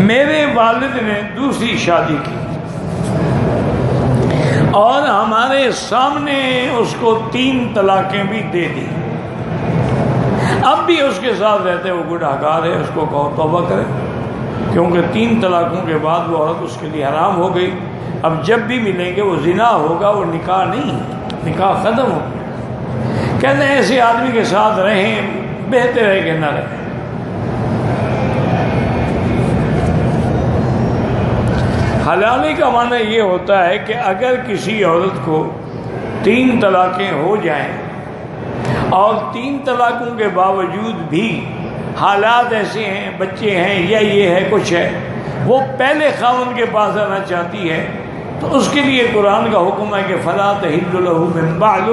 میرے والد نے دوسری شادی کی اور ہمارے سامنے اس کو 3 طلاقیں بھی دے دی، اب بھی اس کے ساتھ رہتے، وہ گنہگار ہے، اس کو کہو توبہ کرے، کیونکہ 3 طلاقوں کے بعد وہ عورت اس کے لیے حرام ہو گئی۔ اب جب بھی ملیں گے وہ زنا ہوگا، وہ نکاح نہیں، نکاح ختم ہو گیا۔ کہتے ہیں ایسے آدمی کے ساتھ رہیں، بہتر ہے کہ نہ رہیں۔ حلالی کا معنی یہ ہوتا ہے کہ اگر کسی عورت کو 3 طلاقیں ہو جائیں اور 3 طلاقوں کے باوجود بھی حالات ایسے ہیں، بچے ہیں یا یہ ہے کچھ ہے، وہ پہلے خاوند کے پاس آنا چاہتی ہے، تو اس کے لیے قرآن کا حکم ہے کہ فَلَا تَحِلُّ لَهُ مِن بَعْدُ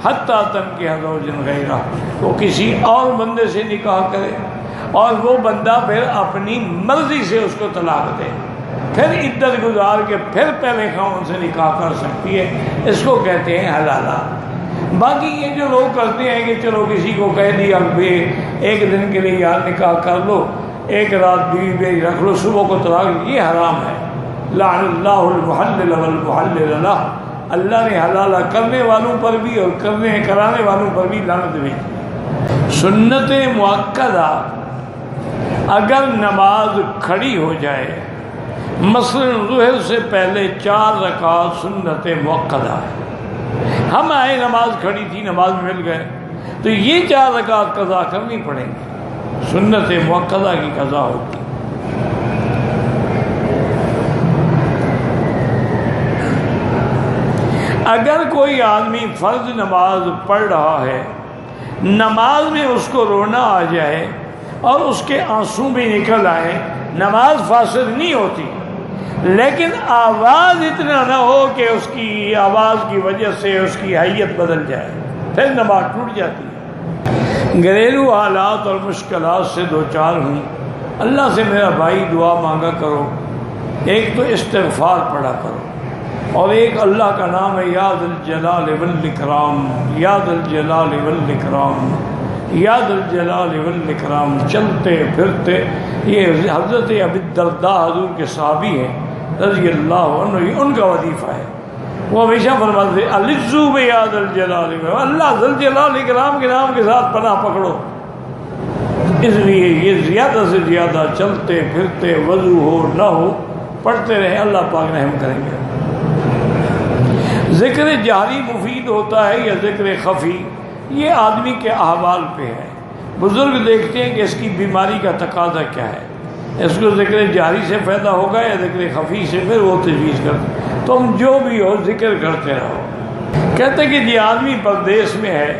حَتَّىٰ تَنكِحَ زَوْجًا غَيْرَهُ، وہ کسی اور بندے سے نکاح کرے اور وہ بندہ پھر اپنی مرضی سے اس کو طلاق دے، پھر عدت گزار کے پھر پہلے خاوند سے نکاح کر سکتی ہے، اس کو کہتے ہیں حلالہ۔ باقی یہ جو لوگ کرتے ہیں کہ چلو کسی کو کہہ دیا کہ ایک دن کے لیے یار نکاح کر لو، ایک رات بیوی بیوی رکھ لو، صبح کو طلاق، یہ حرام ہے۔ لعن اللہ المحلل والمحلل لہ، اللہ نے حلالہ کرنے والوں پر بھی اور کرانے والوں پر بھی لعنت بھیجی۔ سنت مؤکدہ اگر نماز کھڑی ہو جائے، مثلا ظہر سے پہلے 4 رکعت سنت مؤکدہ ہے، ہم آئے نماز کھڑی تھی، نماز میں مل گئے، تو یہ 4 رکعت قضا کرنی پڑیں گی، سنت مؤکدہ کی قضا ہوتی۔ اگر کوئی آدمی فرض نماز پڑھ رہا ہے، نماز میں اس کو رونا آ جائے اور اس کے آنسو بھی نکل آئے، نماز فاسد نہیں ہوتی، لیکن آواز اتنا نہ ہو کہ اس کی آواز کی وجہ سے اس کی حیت بدل جائے، پھر نماز ٹوٹ جاتی ہے۔ گھریلو حالات اور مشکلات سے دوچار ہوں، اللہ سے میرا بھائی دعا مانگا کرو، ایک تو استغفار پڑھا کرو، اور ایک اللہ کا نام ہے یا ذا الجلال والاکرام، یا ذا الجلال والاکرام، یا ذا الجلال والاکرام، چلتے پھرتے۔ یہ حضرت ابی الدرداء حضور کے صحابی ہیں رضی اللہ عنہ، ان کا وظیفہ ہے، وہ ہمیشہ فرماتے تھے الذو بیا ذا الجلال، اللہ ذا الجلال اکرام کے نام کے ساتھ پناہ پکڑو۔ اس لیے یہ زیادہ سے زیادہ چلتے پھرتے، وضو ہو نہ ہو، پڑھتے رہیں، اللہ پاک رحم کریں گے۔ ذکر جہری مفید ہوتا ہے یا ذکر خفی، یہ آدمی کے احوال پہ ہے۔ بزرگ دیکھتے ہیں کہ اس کی بیماری کا تقاضا کیا ہے، اس کو ذکر جہری سے فائدہ ہوگا یا ذکر خفی سے، پھر وہ تجویز کرتے، تم جو بھی ہو ذکر کرتے رہو۔ کہتے کہ یہ آدمی پردیس میں ہے،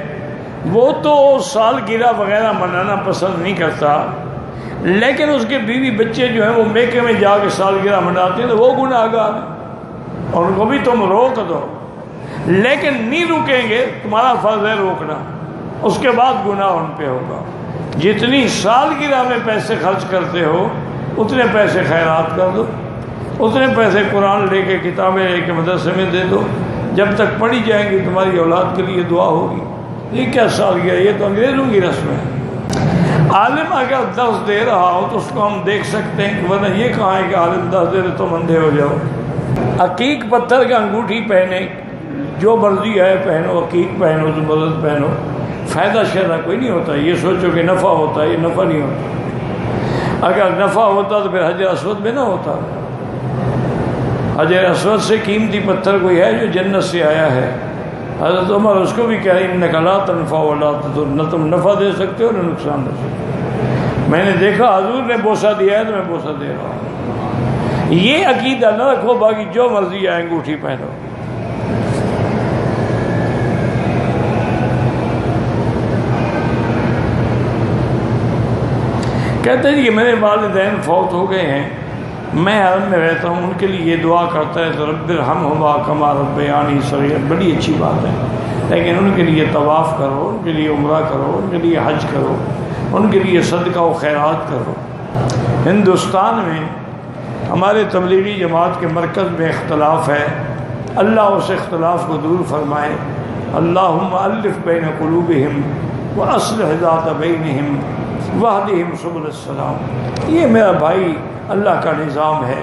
وہ تو سالگرہ وغیرہ منانا پسند نہیں کرتا، لیکن اس کے بیوی بچے جو ہیں وہ میکے میں جا کے سالگرہ مناتے ہیں، تو وہ گناہ گار ہیں، اور ان کو بھی تم روک دو، لیکن نہیں رکیں گے، تمہارا فرض ہے روکنا، اس کے بعد گناہ ان پہ ہوگا۔ جتنی سالگرہ میں پیسے خرچ کرتے ہو اتنے پیسے خیرات کر دو، اتنے پیسے قرآن لے کے کتابیں لے کے مدرسے میں دے دو، جب تک پڑھی جائیں گی تمہاری اولاد کے لیے دعا ہوگی۔ یہ کیا سالگرہ، یہ تو انگریزوں کی رسم ہے۔ عالم اگر درس دے رہا ہو تو اس کو ہم دیکھ سکتے ہیں، ورنہ یہ کہاں ہے کہ عالم درس دے رہے تم اندھے ہو جاؤ۔ عقیق پتھر کا انگوٹھی پہنے، جو مرضی ہے پہنو، عقیق پہنو، زمرد پہنو، فائدہ شرع کوئی نہیں ہوتا۔ یہ سوچو کہ نفع ہوتا ہے، یہ نفع نہیں ہوتا۔ اگر نفع ہوتا تو پھر حجر اسود میں نہ ہوتا۔ حجر اسود سے قیمتی پتھر کوئی ہے جو جنت سے آیا ہے؟ حضرت عمر اس کو بھی کہہ رہے انک لا تنفع ولا تضر، نہ تم نفع دے سکتے ہو نہ نقصان دے سکتے۔ میں نے دیکھا حضور نے بوسہ دیا ہے تو میں بوسہ دے رہا ہوں۔ یہ عقیدہ نہ رکھو، باقی جو مرضی آئے انگوٹھی پہنو۔ کہتے ہیں کہ میرے والدین فوت ہو گئے ہیں، میں حرم میں رہتا ہوں، ان کے لیے یہ دعا کرتا ہے تو رب ارحمہما کما ربیانی صغیرا، بڑی اچھی بات ہے، لیکن ان کے لیے طواف کرو، ان کے لیے عمرہ کرو، ان کے لیے حج کرو، ان کے لیے صدقہ و خیرات کرو۔ ہندوستان میں ہمارے تبلیغی جماعت کے مرکز میں اختلاف ہے، اللہ اس اختلاف کو دور فرمائے۔ اللہم الف بین قلوبہم واصلح ذات بینہم وَاہْدِهِمْ سُبُلَ السَّلَامِ۔ یہ میرا بھائی اللہ کا نظام ہے،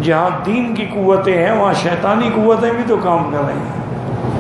جہاں دین کی قوتیں ہیں وہاں شیطانی قوتیں بھی تو کام کر رہی ہیں۔